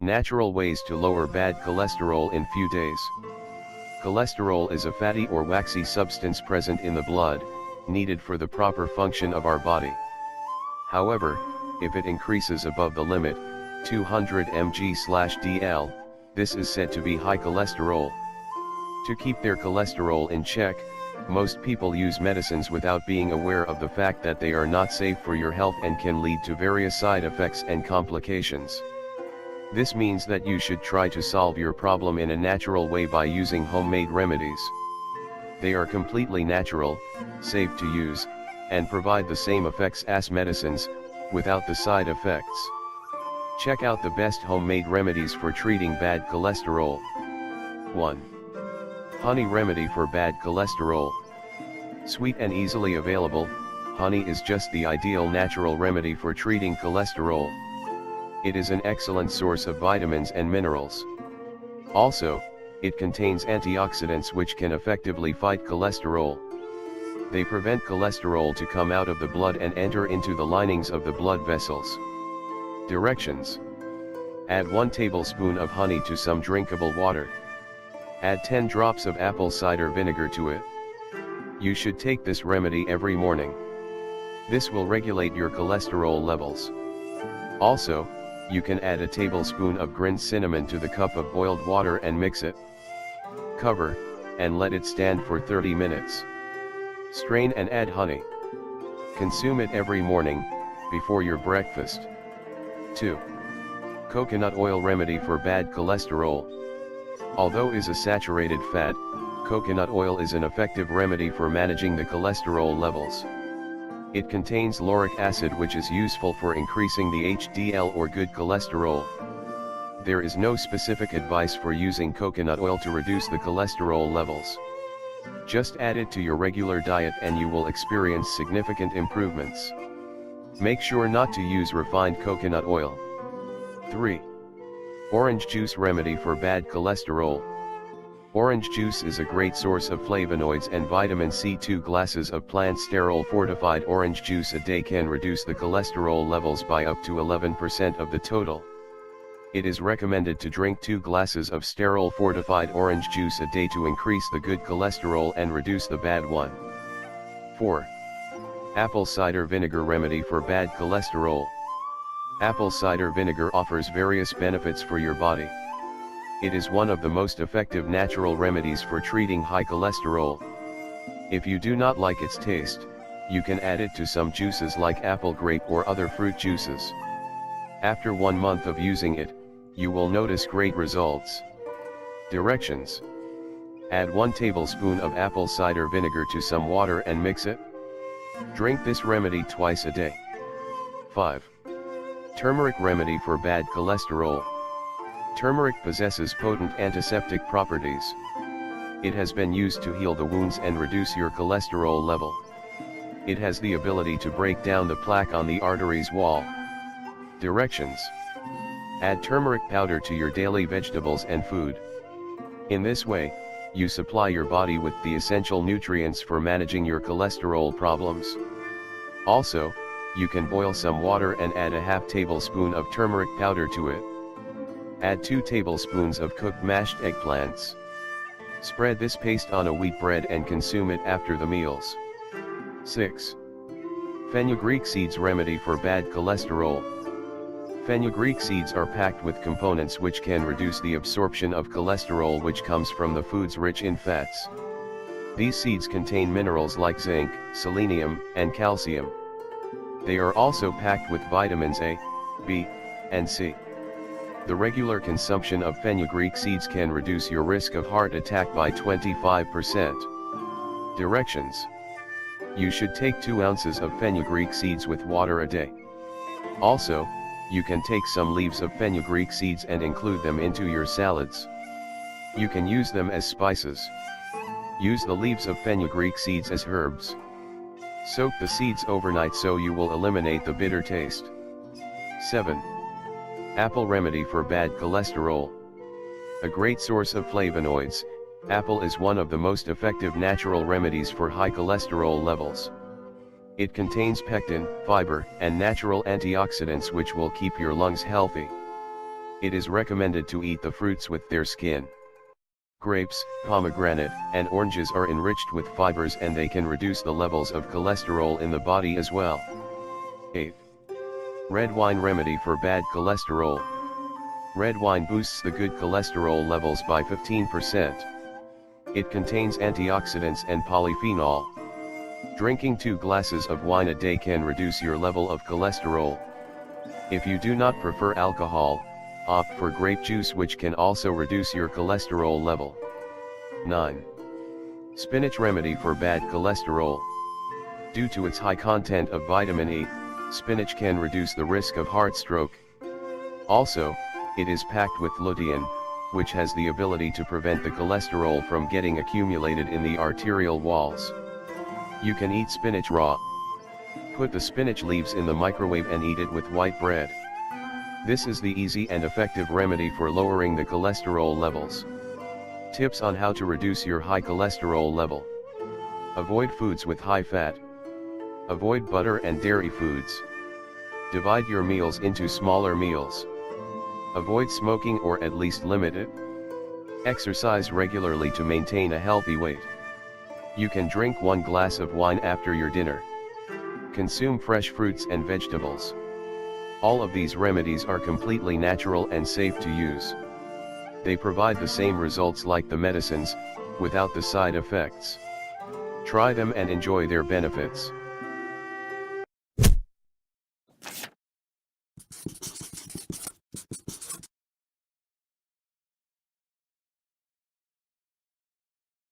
Natural ways to lower bad cholesterol in few days. Cholesterol is a fatty or waxy substance present in the blood, needed for the proper function of our body. However, if it increases above the limit, 200 mg/dl, this is said to be high cholesterol. To keep their cholesterol in check, most people use medicines without being aware of the fact that they are not safe for your health and can lead to various side effects and complications. This means that you should try to solve your problem in a natural way by using homemade remedies. They are completely natural, safe to use, and provide the same effects as medicines, without the side effects. Check out the best homemade remedies for treating bad cholesterol. 1. Honey remedy for bad cholesterol. Sweet and easily available, honey is just the ideal natural remedy for treating cholesterol. It is an excellent source of vitamins and minerals. Also, it contains antioxidants which can effectively fight cholesterol. They prevent cholesterol to come out of the blood and enter into the linings of the blood vessels. Directions. Add 1 tablespoon of honey to some drinkable water. Add 10 drops of apple cider vinegar to it. You should take this remedy every morning. This will regulate your cholesterol levels. Also, you can add a tablespoon of ground cinnamon to the cup of boiled water and mix it. Cover, and let it stand for 30 minutes. Strain and add honey. Consume it every morning, before your breakfast. 2. Coconut oil remedy for bad cholesterol. Although is a saturated fat, coconut oil is an effective remedy for managing the cholesterol levels. It contains lauric acid which is useful for increasing the HDL or good cholesterol. There is no specific advice for using coconut oil to reduce the cholesterol levels. Just add it to your regular diet and you will experience significant improvements. Make sure not to use refined coconut oil. 3. Orange juice remedy for bad cholesterol. Orange juice is a great source of flavonoids and vitamin C. 2 glasses of plant sterol fortified orange juice a day can reduce the cholesterol levels by up to 11% of the total. It is recommended to drink 2 glasses of sterol fortified orange juice a day to increase the good cholesterol and reduce the bad one. 4. Apple cider vinegar remedy for bad cholesterol. Apple cider vinegar offers various benefits for your body. It is one of the most effective natural remedies for treating high cholesterol. If you do not like its taste, you can add it to some juices like apple, grape or other fruit juices. After 1 month of using it, you will notice great results. Directions. Add 1 tablespoon of apple cider vinegar to some water and mix it. Drink this remedy twice a day. 5. Turmeric remedy for bad cholesterol. Turmeric possesses potent antiseptic properties. It has been used to heal the wounds and reduce your cholesterol level. It has the ability to break down the plaque on the arteries wall. Directions. Add turmeric powder to your daily vegetables and food. In this way, you supply your body with the essential nutrients for managing your cholesterol problems. Also, you can boil some water and add a half tablespoon of turmeric powder to it. Add 2 tablespoons of cooked mashed eggplants. Spread this paste on a wheat bread and consume it after the meals. 6. Fenugreek seeds remedy for bad cholesterol. Fenugreek seeds are packed with components which can reduce the absorption of cholesterol which comes from the foods rich in fats. These seeds contain minerals like zinc, selenium, and calcium. They are also packed with vitamins A, B, and C. The regular consumption of fenugreek seeds can reduce your risk of heart attack by 25%. Directions. You should take 2 ounces of fenugreek seeds with water a day. Also, you can take some leaves of fenugreek seeds and include them into your salads. You can use them as spices. Use the leaves of fenugreek seeds as herbs. Soak the seeds overnight so you will eliminate the bitter taste. 7. Apple remedy for bad cholesterol. A great source of flavonoids, Apple is one of the most effective natural remedies for high cholesterol levels. It contains pectin, fiber, and natural antioxidants which will keep your lungs healthy. It is recommended to eat the fruits with their skin. Grapes, pomegranate, and oranges are enriched with fibers and they can reduce the levels of cholesterol in the body as well. 8. Red wine remedy for bad cholesterol. Red wine boosts the good cholesterol levels by 15%. It contains antioxidants and polyphenol. Drinking 2 glasses of wine a day can reduce your level of cholesterol. If you do not prefer alcohol, opt for grape juice which can also reduce your cholesterol level. 9. Spinach remedy for bad cholesterol. Due to its high content of vitamin E, spinach can reduce the risk of heart stroke. Also, it is packed with lutein, which has the ability to prevent the cholesterol from getting accumulated in the arterial walls. You can eat spinach raw. Put the spinach leaves in the microwave and eat it with white bread. This is the easy and effective remedy for lowering the cholesterol levels. Tips on how to reduce your high cholesterol level. Avoid foods with high fat. Avoid butter and dairy foods. Divide your meals into smaller meals. Avoid smoking or at least limit it. Exercise regularly to maintain a healthy weight. You can drink 1 glass of wine after your dinner. Consume fresh fruits and vegetables. All of these remedies are completely natural and safe to use. They provide the same results like the medicines, without the side effects. Try them and enjoy their benefits.